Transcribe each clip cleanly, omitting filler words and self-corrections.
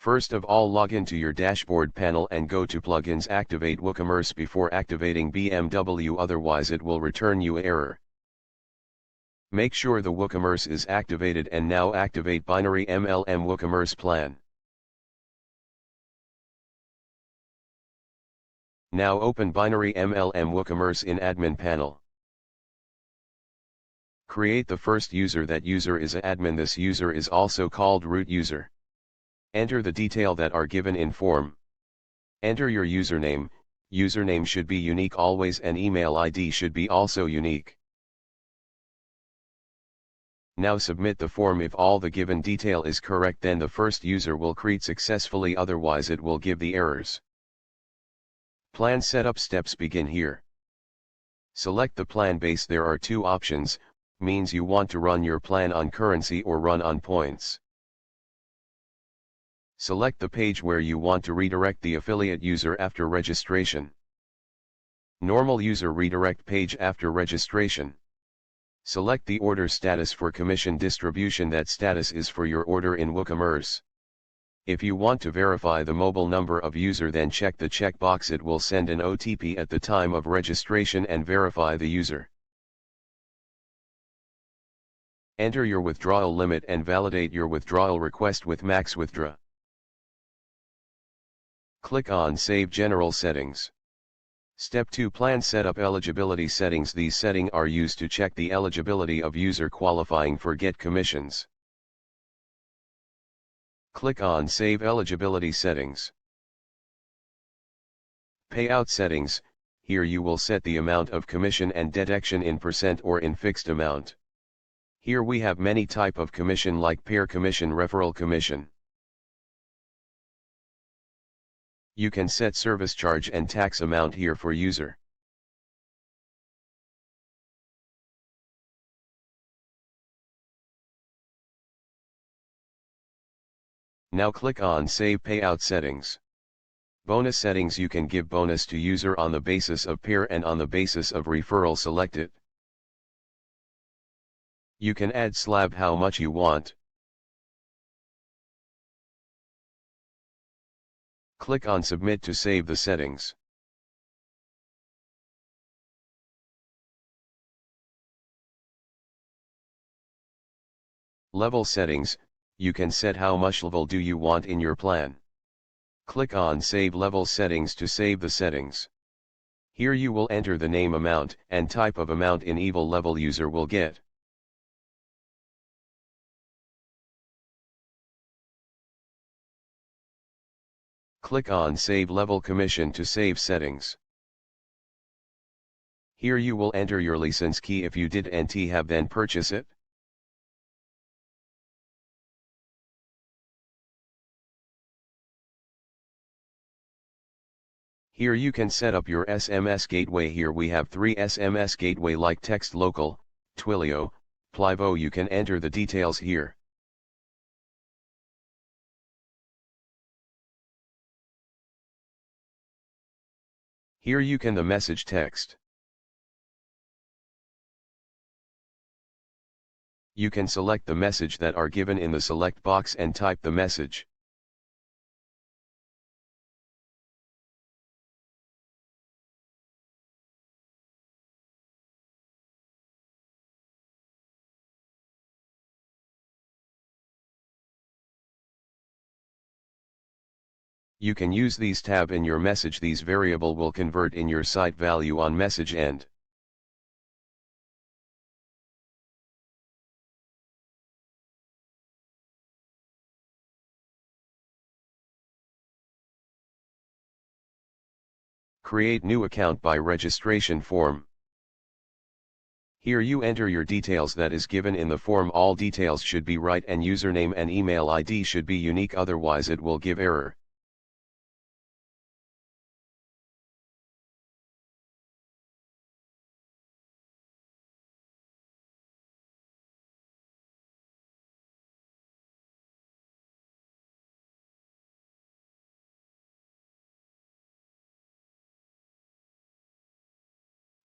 First of all, log into your dashboard panel and go to Plugins. Activate WooCommerce before activating BMW, otherwise it will return you an error. Make sure the WooCommerce is activated, and now activate Binary MLM Woocommerce plan. Now open Binary MLM Woocommerce in Admin panel. Create the first user. That user is an admin. This user is also called root user. Enter the detail that are given in form. Enter your username. Username should be unique always, and email ID should be also unique. Now submit the form. If all the given detail is correct, then the first user will create successfully, otherwise it will give the errors. Plan setup steps begin here. Select the plan base. There are two options, means you want to run your plan on currency or run on points. Select the page where you want to redirect the affiliate user after registration. Normal user redirect page after registration. Select the order status for commission distribution. That status is for your order in WooCommerce. If you want to verify the mobile number of user, then check the checkbox. It will send an OTP at the time of registration and verify the user. Enter your withdrawal limit and validate your withdrawal request with max withdraw. Click on Save General Settings. Step 2, Plan Setup. Eligibility Settings. These settings are used to check the eligibility of user qualifying for get commissions. Click on Save Eligibility Settings. Payout Settings. Here you will set the amount of commission and deduction in % or in fixed amount. Here we have many type of commission like pair commission, referral commission. You can set service charge and tax amount here for user. Now click on Save Payout Settings. Bonus settings. You can give bonus to user on the basis of pair and on the basis of referral. Select it. You can add slab how much you want. Click on Submit to save the settings. Level settings. You can set how much level do you want in your plan. Click on Save Level Settings to save the settings. Here you will enter the name, amount, and type of amount in evil level user will get. Click on Save Level Commission to save settings. Here you will enter your license key. If you did NT have, then purchase it. Here you can set up your SMS Gateway. Here we have 3 SMS Gateway like Text Local, Twilio, Plivo. You can enter the details here. Here you can the message text. You can select the message that are given in the select box and type the message. You can use these tab in your message. These variable will convert in your site value on message end. Create new account by registration form. Here you enter your details that is given in the form. All details should be right and username and email ID should be unique, otherwise it will give error.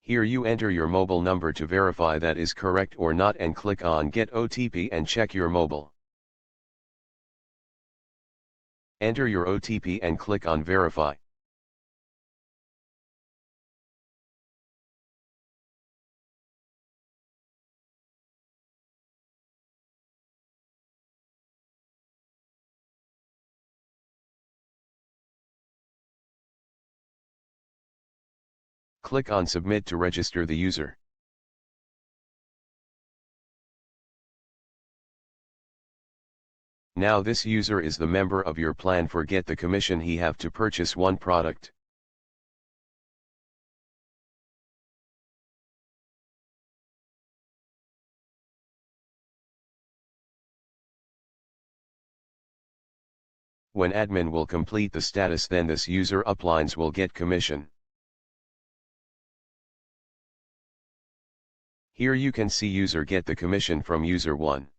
Here you enter your mobile number to verify that is correct or not and click on Get OTP and check your mobile. Enter your OTP and click on Verify. Click on Submit to register the user. Now this user is the member of your plan. Forget the commission he have to purchase one product. When admin will complete the status, then this user uplines will get commission. Here you can see user get the commission from user 1.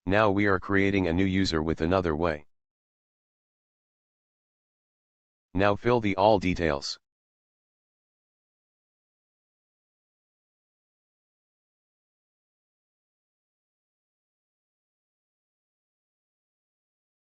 Now we are creating a new user with another way. Now fill the all details.